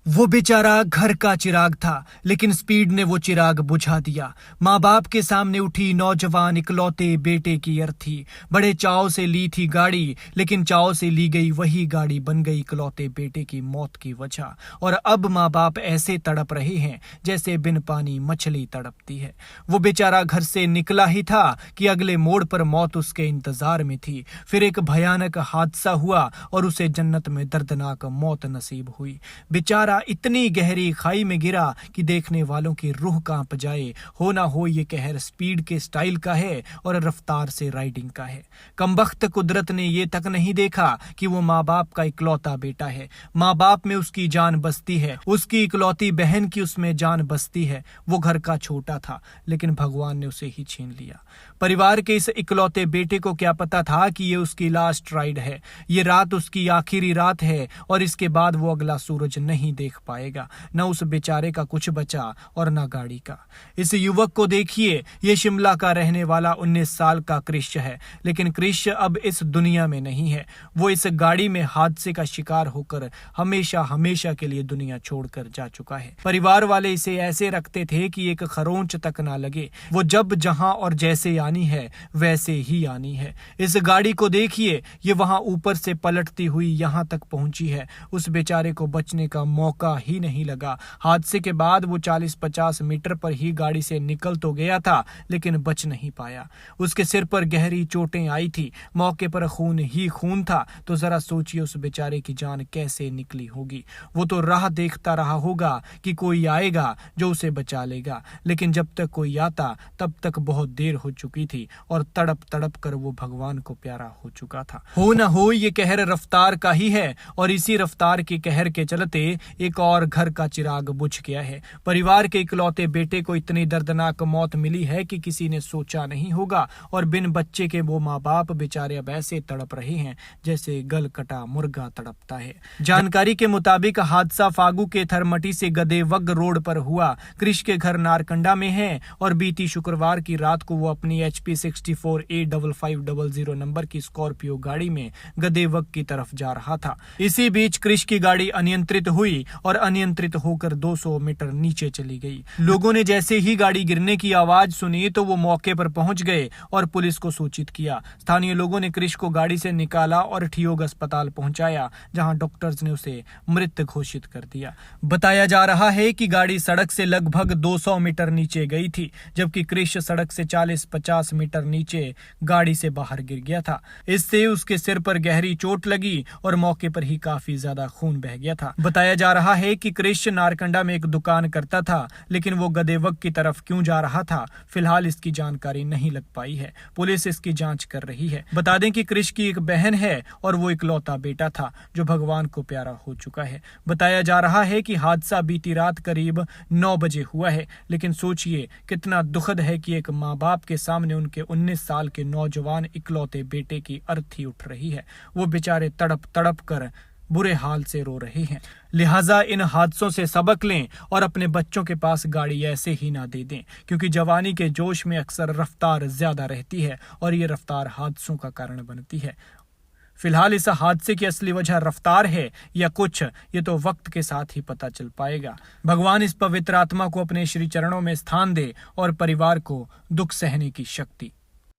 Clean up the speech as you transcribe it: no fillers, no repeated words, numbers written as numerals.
वो बेचारा घर का चिराग था, लेकिन स्पीड ने वो चिराग बुझा दिया। माँ बाप के सामने उठी नौजवान इकलौते बेटे की अर्थी। बड़े चाव से ली थी गाड़ी, लेकिन चाव से ली गई वही गाड़ी बन गई इकलौते बेटे की मौत की वजह। और अब माँ बाप ऐसे तड़प रहे हैं जैसे बिन पानी मछली तड़पती है। वो बेचारा घर से निकला ही था कि अगले मोड़ पर मौत उसके इंतजार में थी। फिर एक भयानक हादसा हुआ और उसे जन्नत में दर्दनाक मौत नसीब हुई। बेचारा इतनी गहरी खाई में गिरा कि देखने वालों की रूह कांप जाए। हो ना हो ये कहर स्पीड के स्टाइल का है और रफ्तार से राइडिंग का है। कमबख्त कुदरत ने ये तक नहीं देखा कि वो माँ बाप का इकलौता बेटा है। माँ बाप में उसकी जान बसती है, उसकी इकलौती बहन की उसमें जान बसती है। वो घर का छोटा था, लेकिन भगवान ने उसे ही छीन लिया। परिवार के इस इकलौते बेटे को क्या पता था कि ये उसकी लास्ट राइड है, ये रात उसकी आखिरी रात है और इसके बाद वो अगला सूरज नहीं देख पाएगा। न उस बेचारे का कुछ बचा और न गाड़ी का। इस युवक को देखिए, ये शिमला का रहने वाला 19 साल का क्रिश है, लेकिन क्रिश अब इस दुनिया में नहीं है। वो इस गाड़ी में हादसे का शिकार होकर हमेशा हमेशा के लिए दुनिया छोड़कर जा चुका है। परिवार वाले इसे ऐसे रखते थे कि एक खरोंच तक ना लगे। वो जब जहां और जैसे आनी है वैसे ही आनी है। इस गाड़ी को देखिए, ये वहां ऊपर से पलटती हुई यहां तक पहुंची है। उस बेचारे को बचने का मौका ही नहीं लगा। हादसे के बाद वो 40-50 मीटर पर ही गाड़ी से निकल तो गया था, लेकिन बच नहीं पाया। उसके सिर पर गहरी चोटें आई थी, मौके पर खून ही खून था। तो जरा सोचिए उस बेचारे की जान कैसे निकली होगी। वो तो राह देखता रहा होगा कि कोई आएगा जो उसे बचा लेगा, लेकिन जब तक कोई आता तब तक बहुत देर हो चुकी थी और तड़प तड़प कर वो भगवान को प्यारा हो चुका था। हो न हो ये कहर रफ्तार का ही है और इसी रफ्तार के कहर के चलते एक और घर का चिराग बुझ गया है। परिवार के इकलौते बेटे को इतनी दर्दनाक मौत मिली है कि किसी ने सोचा नहीं होगा और बिन बच्चे के वो माँ बाप बेचारे अब ऐसे तड़प रहे हैं जैसे गल कटा मुर्गा तड़पता है। जानकारी के मुताबिक हादसा फागू के थरमटी से गदेवग रोड पर हुआ। क्रिश के घर नारकंडा में है और बीती शुक्रवार की रात को वो अपनी HP 64A5500 नंबर की स्कॉर्पियो गाड़ी में गदेवग की तरफ जा रहा था। इसी बीच क्रिश की गाड़ी अनियंत्रित हुई और अनियंत्रित होकर 200 मीटर नीचे चली गई। लोगों ने जैसे ही गाड़ी गिरने की आवाज सुनी तो वो मौके पर पहुंच गए और पुलिस को सूचित किया। स्थानीय लोगों ने क्रिश को गाड़ी से निकाला और ठियोग अस्पताल पहुंचाया, जहां डॉक्टर्स ने उसे मृत घोषित कर दिया। बताया जा रहा है कि गाड़ी सड़क से लगभग 200 मीटर नीचे गई थी, जबकि क्रिश सड़क से 40-50 मीटर नीचे गाड़ी से बाहर गिर गया था। इससे उसके सिर पर गहरी चोट लगी और मौके पर ही काफी ज्यादा खून बह गया था। बताया जा रहा है कि क्रिश नारकंडा में एक दुकान करता था, लेकिन वो गदेवग की तरफ क्यों जा रहा था, फिलहाल इसकी जानकारी नहीं लग पाई है। पुलिस इसकी जांच कर रही है। बता दें कि क्रिश की एक बहन है और वो इकलौता बेटा था जो भगवान को प्यारा हो चुका है। बताया जा रहा है कि हादसा बीती रात करीब 9 बजे हुआ है, लेकिन सोचिए कितना दुखद है कि एक माँ बाप के सामने उनके 19 साल के नौजवान इकलौते बेटे की अर्थी उठ रही है। वो बेचारे तड़प तड़प कर बुरे हाल से रो रहे हैं। लिहाजा इन हादसों से सबक लें और अपने बच्चों के पास गाड़ी ऐसे ही ना दे दें, क्योंकि जवानी के जोश में अक्सर रफ्तार ज्यादा रहती है और ये रफ्तार हादसों का कारण बनती है। फिलहाल इस हादसे की असली वजह रफ्तार है या कुछ, ये तो वक्त के साथ ही पता चल पाएगा। भगवान इस पवित्र आत्मा को अपने श्री चरणों में स्थान दे और परिवार को दुख सहने की शक्ति।